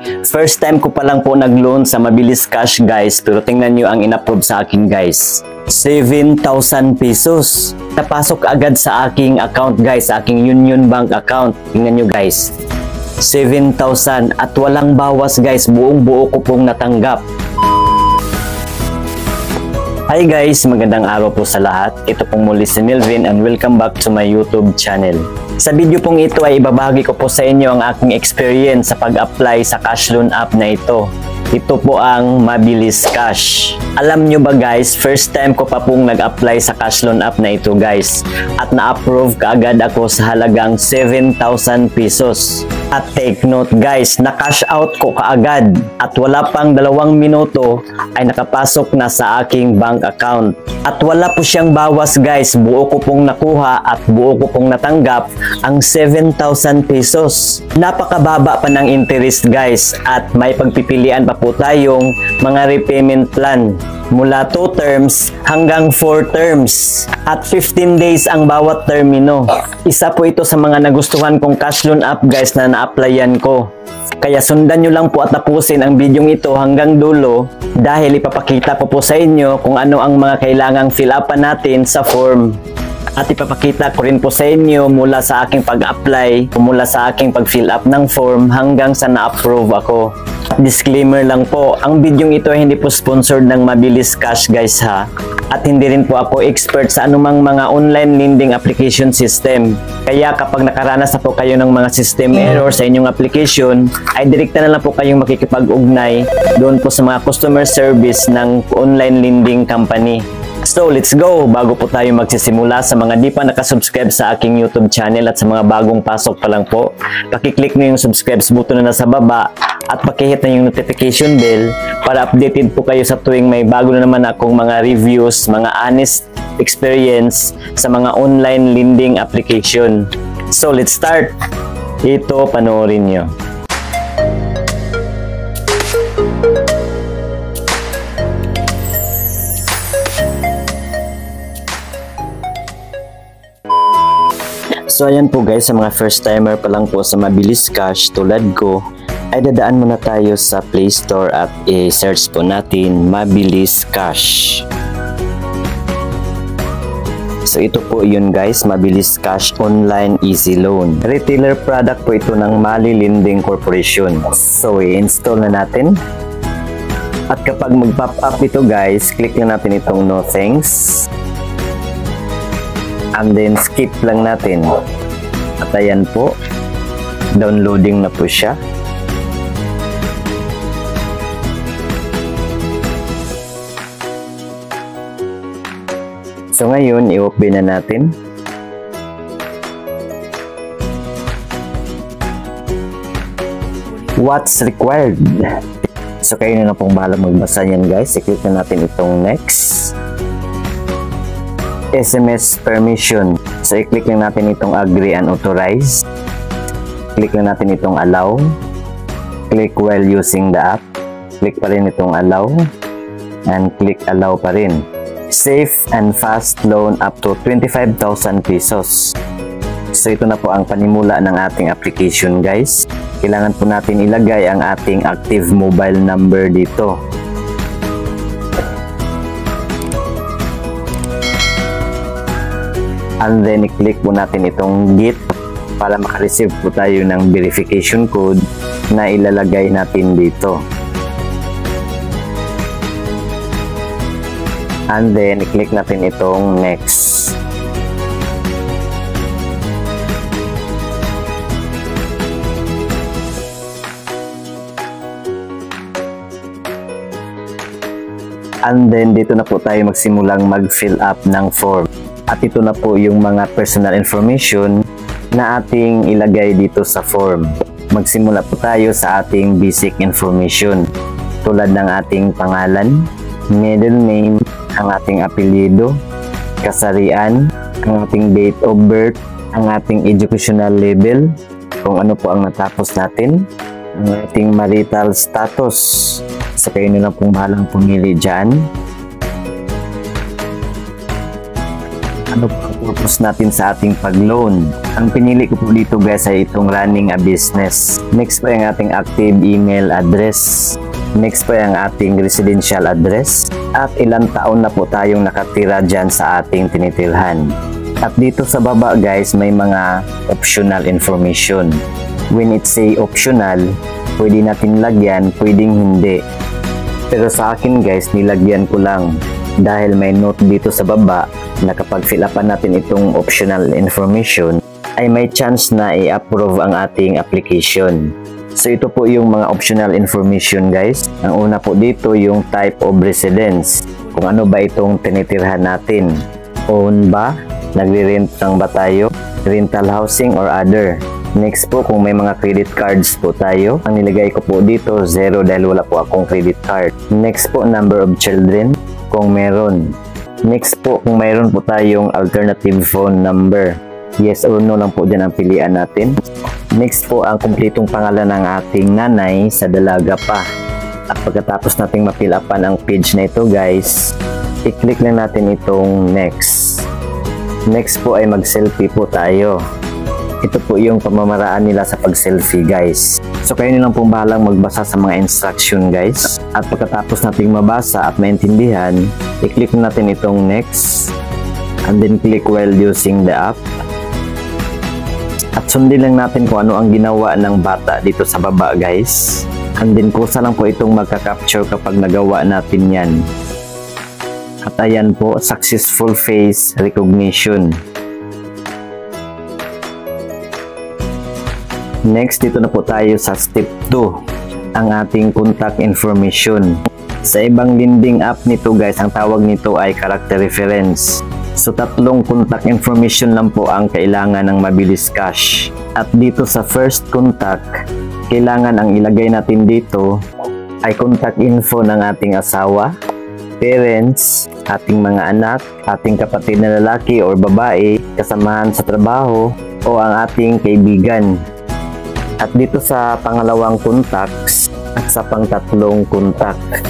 First time ko pa lang po nag-loan sa Mabilis Cash guys, pero tingnan nyo ang in-approve sa akin guys. 7,000 pesos. Napasok agad sa aking account guys, sa aking Union Bank account. Tingnan nyo guys. 7,000 at walang bawas guys, buong buo ko pong natanggap. Hi guys, magandang araw po sa lahat. Ito pong muli si Melvin and welcome back to my YouTube channel. Sa video pong ito ay ibabahagi ko po sa inyo ang aking experience sa pag-apply sa cash loan app na ito. Ito po ang Mabilis Cash. Alam nyo ba guys, first time ko pa pong nag-apply sa cash loan app na ito guys. At na-approve kaagad ako sa halagang 7,000 pesos. At take note guys, na-cash out ko kaagad. At wala pang 2 minuto ay nakapasok na sa aking bank account. At wala po siyang bawas guys, buo ko pong nakuha at buo ko pong natanggap ang 7,000 pesos. Napakababa pa ng interest guys at may pagpipilian pa po tayong mga repayment plan. Mula 2 terms hanggang 4 terms at 15 days ang bawat termino. Isa po ito sa mga nagustuhan kong cash loan app guys na na-applyan ko. Kaya sundan nyo lang po at tapusin ang video ito hanggang dulo dahil ipapakita po sa inyo kung ano ang mga kailangang fill upan natin sa form. At ipapakita ko rin po sa inyo mula sa aking pag-apply, mula sa aking pag-fill up ng form hanggang sa na-approve ako. Disclaimer lang po, ang video ito ay hindi po sponsored ng Mabilis Cash guys ha. At hindi rin po ako expert sa anumang mga online lending application system. Kaya kapag nakaranas na po kayo ng mga system error sa inyong application, ay direkta na lang po kayong makikipag-ugnay doon po sa mga customer service ng online lending company. So, let's go! Bago po tayo magsisimula, sa mga di pa nakasubscribe sa aking YouTube channel at sa mga bagong pasok pa lang po, pakiclick nyo yung subscribe button na nasa baba at pakihit na yung notification bell para updated po kayo sa tuwing may bago na naman akong mga reviews, mga honest experience sa mga online lending application. So, let's start! Ito, panoorin nyo. So ayan po guys, sa mga first timer pa lang po sa Mabilis Cash tulad ko, ay dadaan muna tayo sa Play Store at i-search po natin Mabilis Cash. So ito po yun guys, Mabilis Cash Online Easy Loan. Retailer product po ito ng Mali Lending Corporation. So i-install na natin. At kapag mag-pop up ito guys, click na natin itong no thanks. And then skip lang natin. At ayan po, downloading na po siya. So ngayon, i-open na natin. What's required? So kayo na pong bahala magbasa yan guys. I-click na natin itong next. SMS permission. So, i-click lang natin itong agree and authorize. Click lang natin itong allow. Click while using the app. Click pa rin itong allow. And click allow pa rin. Safe and fast loan up to 25,000 pesos. So, ito na po ang panimula ng ating application guys. Kailangan po natin ilagay ang ating active mobile number dito. And then, i-click po natin itong get para makareceive po tayo ng verification code na ilalagay natin dito. And then, i-click natin itong next. And then, dito na po tayo magsimulang mag-fill up ng form. At ito na po yung mga personal information na ating ilagay dito sa form. Magsimula po tayo sa ating basic information tulad ng ating pangalan, middle name, ang ating apelyido, kasarian, ang ating date of birth, ang ating educational level, kung ano po ang natapos natin, ang ating marital status. So kayo na pong bahalang pumili dyan. Ano po purpose natin sa ating pag-loan. Ang pinili ko po dito guys ay itong running a business. Next po ang ating active email address. Next po ang ating residential address. At ilang taon na po tayong nakatira dyan sa ating tinitirhan. At dito sa baba guys, may mga optional information. When it say optional, pwede natin lagyan, pwedeng hindi. Pero sa akin guys, nilagyan ko lang dahil may note dito sa baba na kapag fill upan natin itong optional information ay may chance na i-approve ang ating application. So ito po yung mga optional information guys. Ang una po dito yung type of residence. Kung ano ba itong tinitirhan natin. Own ba? Nagre-rent lang ba tayo? Rental housing or other? Next po, kung may mga credit cards po tayo, ang nilagay ko po dito 0 dahil wala po akong credit card. Next po, number of children, kung meron. Next po, kung mayroon po tayong alternative phone number, yes or no lang po dyan ang pilian natin. Next po, ang kumpletong pangalan ng ating nanay sa dalaga pa. At pagkatapos nating ma-fill upan ang page na ito guys, i-click lang natin itong next. Next po ay mag-selfie po tayo. Ito po yung pamamaraan nila sa pag-selfie guys. So kayo nilang pong bahalang magbasa sa mga instruction guys. At pagkatapos nating mabasa at maintindihan, i-click natin itong next. And then click while using the app. At sundin lang natin kung ano ang ginawa ng bata dito sa baba guys. And then kusa lang po itong magka-capture kapag nagawa natin yan. At ayan po, successful face recognition. Next, dito na po tayo sa step 2, ang ating contact information. Sa ibang lending app nito guys, ang tawag nito ay character reference. So tatlong contact information lang po ang kailangan ng mabilis cash. At dito sa first contact, kailangan ang ilagay natin dito ay contact info ng ating asawa, parents, ating mga anak, ating kapatid na lalaki or babae, kasamahan sa trabaho, o ang ating kaibigan. At dito sa pangalawang contacts at sa pangtatlong contact.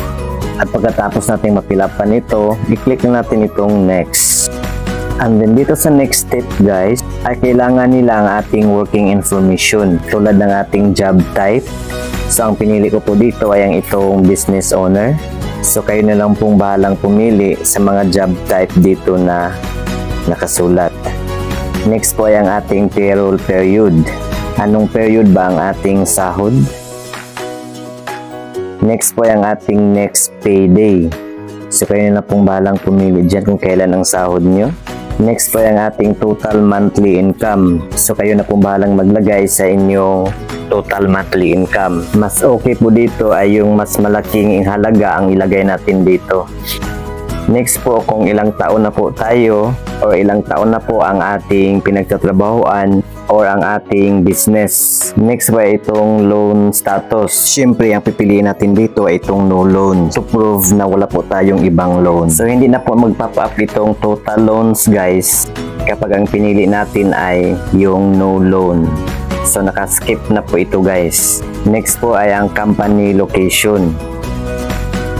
At pagkatapos natin mapilapan ito, i-click na natin itong next. And then dito sa next step guys, ay kailangan nila ang ating working information tulad ng ating job type. So ang pinili ko po dito ay ang itong business owner. So kayo na lang pong bahalang pumili sa mga job type dito na nakasulat. Next po ay ang ating payroll period. Anong period ba ang ating sahod? Next po ay ang ating next payday. So kayo na pong bahalang pumili dyan kung kailan ang sahod nyo. Next po ay ang ating total monthly income. So kayo na pong bahalang maglagay sa inyong total monthly income. Mas okay po dito ay yung mas malaking halaga ang ilagay natin dito. Next po, kung ilang taon na po tayo o ilang taon na po ang ating pinagtatrabahoan or ang ating business. Next po ay itong loan status. Siyempre, ang pipiliin natin dito ay itong no loan to prove na wala po tayong ibang loan. So, hindi na po magpapa-up itong total loans guys kapag ang pinili natin ay yung no loan. So, nakaskip na po ito guys. Next po ay ang company location.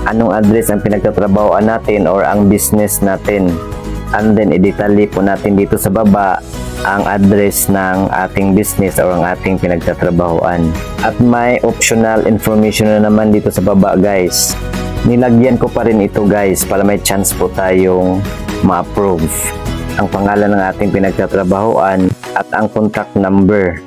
Anong address ang pinagtatrabahoan natin or ang business natin. And then, i-detalye po natin dito sa baba ang address ng ating business or ang ating pinagtatrabahoan. At may optional information na naman dito sa baba guys. Nilagyan ko pa rin ito guys para may chance po tayong ma-approve. Ang pangalan ng ating pinagtatrabahoan at ang contact number.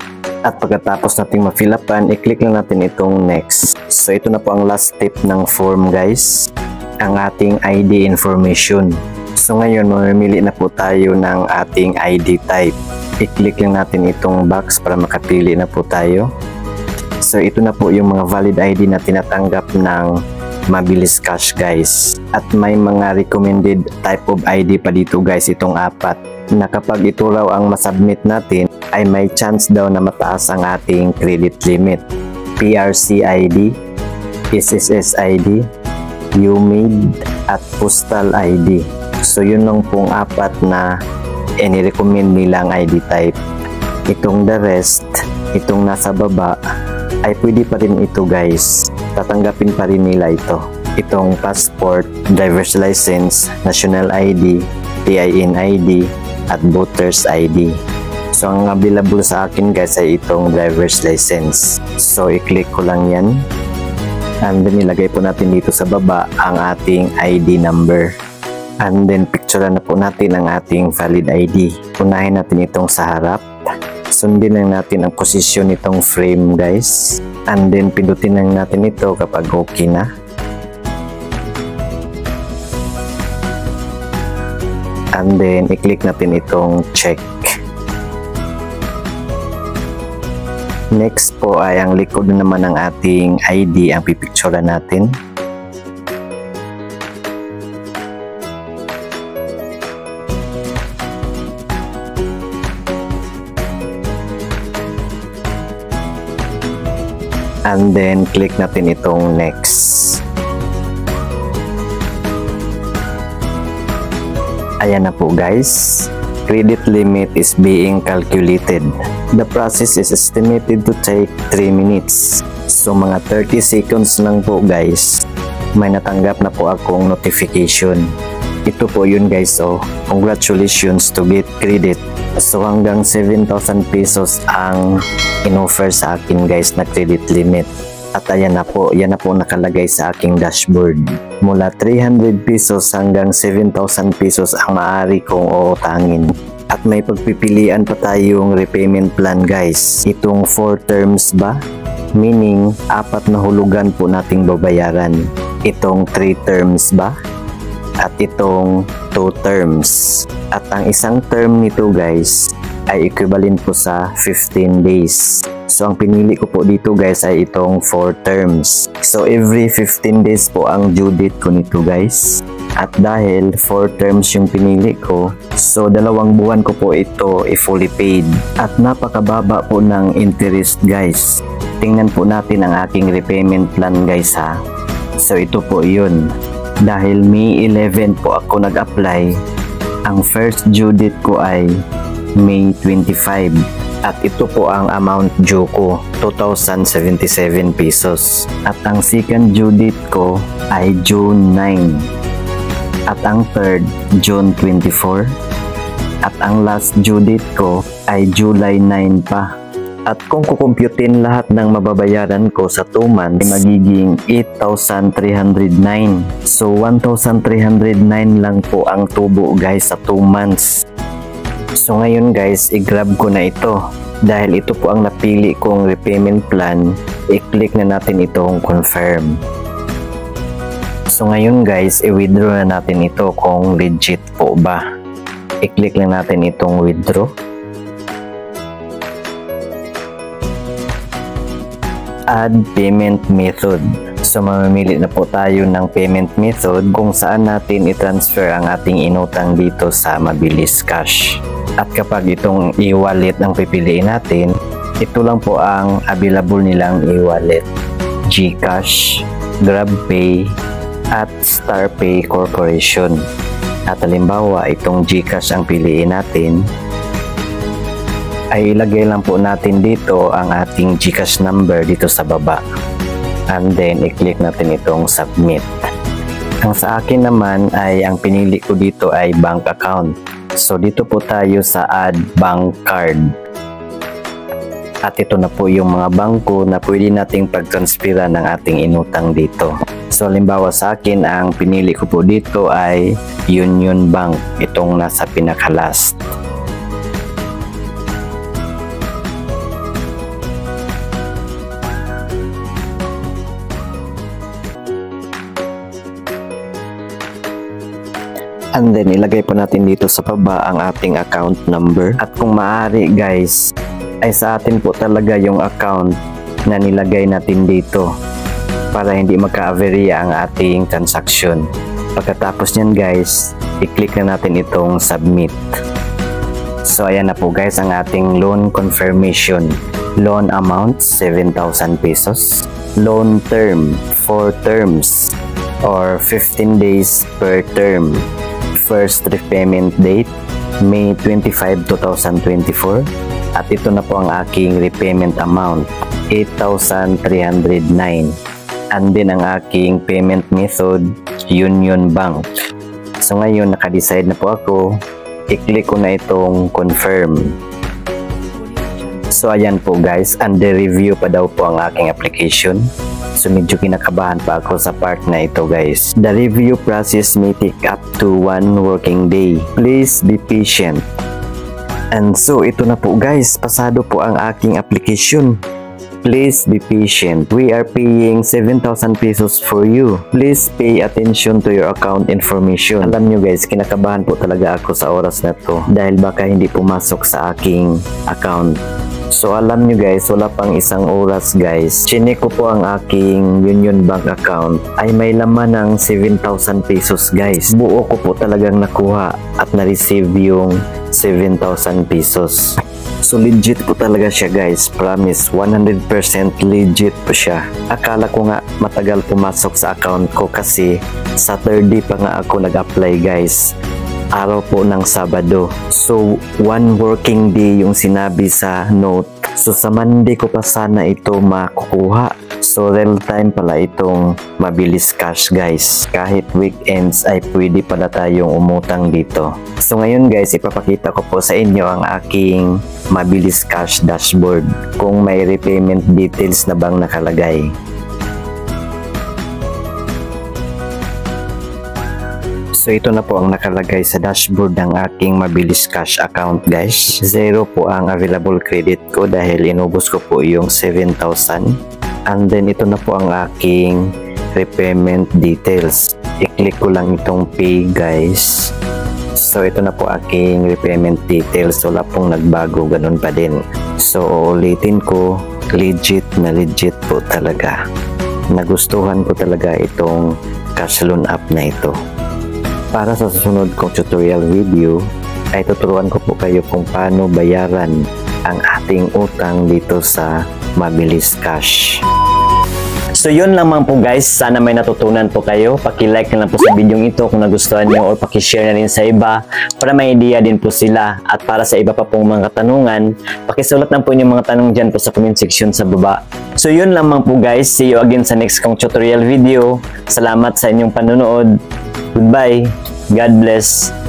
At pagkatapos natin ma-fill upan, i-click lang natin itong next. So ito na po ang last step ng form guys, ang ating ID information. So ngayon, mamimili na po tayo ng ating ID type. I-click lang natin itong box para makapili na po tayo. So ito na po yung mga valid ID na tinatanggap ng Mabilis Cash guys. At may mga recommended type of ID pa dito guys, itong 4. Na kapag ito raw ang masubmit natin, ay may chance daw na mataas ang ating credit limit. PRC ID, SSS ID, UMID, at Postal ID. So yun lang pong 4 na inirecommend nilang ID type. Itong the rest, itong nasa baba, ay pwede pa rin ito guys. Tatanggapin pa rin nila ito. Itong passport, driver's license, national ID, TIN ID, at voter's ID. So ang available sa akin guys ay itong driver's license. So i-click ko lang yan. And then ilagay po natin dito sa baba ang ating ID number. And then picturean na po natin ang ating valid ID. Unahin natin itong sa harap. Sundin lang natin ang posisyon nitong frame guys. And then pindutin lang natin ito kapag okay na. And then i-click natin itong check. Next po ay ang likod naman ng ating ID ang pipicturean natin. And then click natin itong next. Ayan na po guys. Credit limit is being calculated. The process is estimated to take 3 minutes. So mga 30 seconds lang po guys. May natanggap na po akong notification. Ito po yun guys. So congratulations to get credit. So hanggang 7,000 pesos ang in-offer sa akin guys na credit limit. At ayan na po, yan na po nakalagay sa aking dashboard. Mula 300 pesos hanggang 7,000 pesos ang maaari kong uutangin. At may pagpipilian pa tayong repayment plan guys. Itong 4 terms ba? Meaning, 4 na hulugan po nating babayaran. Itong 3 terms ba? At itong 2 terms. At ang isang term nito guys ay equivalent po sa 15 days. So ang pinili ko po dito guys ay itong 4 terms. So every 15 days po ang due date ko nito guys. At dahil 4 terms yung pinili ko, so 2 buwan ko po ito i-fully paid. At napakababa po ng interest guys. Tingnan po natin ang aking repayment plan guys ha. So ito po yun. Dahil May 11 po ako nag-apply, ang first due date ko ay May 25. At ito po ang amount due ko, 2,077 pesos. At ang second due date ko ay June 9. At ang third, June 24. At ang last due date ko ay July 9 pa. At kung kukumputin lahat ng mababayaran ko sa 2 months, ay magiging 8,309. So 1,309 lang po ang tubo guys sa 2 months. So ngayon guys, i-grab ko na ito. Dahil ito po ang napili kong repayment plan, i-click na natin itong confirm. So ngayon guys, i-withdraw na natin ito kung legit po ba. I-click lang natin itong withdraw. Add payment method. So mamimili na po tayo ng payment method kung saan natin i-transfer ang ating inutang dito sa Mabilis Cash. At kapag itong e-wallet ang pipiliin natin, ito lang po ang available nilang e-wallet. GCash, GrabPay, at StarPay Corporation. At halimbawa, itong GCash ang piliin natin, ay ilagay lang po natin dito ang ating GCash number dito sa baba. And then, i-click natin itong submit. Ang sa akin naman ay ang pinili ko dito ay bank account. So dito po tayo sa add bank card. At ito na po yung mga bangko na pwede nating pagtransfera ng ating inutang dito. So halimbawa sa akin, ang pinili ko po dito ay Union Bank. Itong nasa pinaka-last. And then ilagay po natin dito sa baba ang ating account number. At kung maaari guys, ay sa atin po talaga yung account na nilagay natin dito para hindi magka-averya ang ating transaction. Pagkatapos nyan guys, i-click na natin itong submit. So ayan na po guys ang ating loan confirmation. Loan amount 7,000 pesos. Loan term 4 terms or 15 days per term. First repayment date, May 25, 2024. At ito na po ang aking repayment amount, 8,309. And then ang aking payment method, Union Bank. So ngayon, nakadecide na po ako I-click ko na itong confirm. So ayan po guys, under review pa daw po ang aking application. So medyo kinakabahan pa ako sa part na ito guys. The review process may take up to 1 working day. Please be patient. And so ito na po guys, pasado po ang aking application. Please be patient. We are paying 7,000 pesos for you. Please pay attention to your account information. Alam nyo guys, kinakabahan po talaga ako sa oras na to dahil baka hindi pumasok sa aking account. So alam nyo guys, wala pang isang oras guys, chinek ko po ang aking Union Bank account ay may laman ng 7,000 pesos guys. Buo ko po talagang nakuha at na-receive yung 7,000 pesos. So legit po talaga siya guys, promise 100% legit po siya. Akala ko nga matagal pumasok sa account ko kasi Saturday pa nga ako nag-apply guys. Araw po ng Sabado. So 1 working day yung sinabi sa note. So sa Monday ko pa sana ito makukuha. So real time pala itong mabilis cash guys. Kahit weekends ay pwede pala tayong umutang dito. So ngayon guys, ipapakita ko po sa inyo ang aking mabilis cash dashboard kung may repayment details na bang nakalagay. So ito na po ang nakalagay sa dashboard ng aking mabilis cash account guys. 0 po ang available credit ko dahil inubos ko po yung 7,000. And then ito na po ang aking repayment details. I-click ko lang itong pay guys. So ito na po aking repayment details. Wala pong nagbago, ganun pa din. So uulitin ko, legit na legit po talaga. Nagustuhan ko talaga itong cash loan app na ito. Para sa susunod kong tutorial video ay tuturuan ko po kayo kung paano bayaran ang ating utang dito sa Mabilis Cash. So yun lamang po guys, sana may natutunan po kayo. Paki-like na lang po sa video ito kung nagustuhan nyo or paki-share na rin sa iba para may idea din po sila. At para sa iba pa pong mga katanungan, pakisulat lang po yung mga tanong dyan po sa comment section sa baba. So yun lamang po guys, see you again sa next kong tutorial video. Salamat sa inyong panonood. Goodbye. God bless.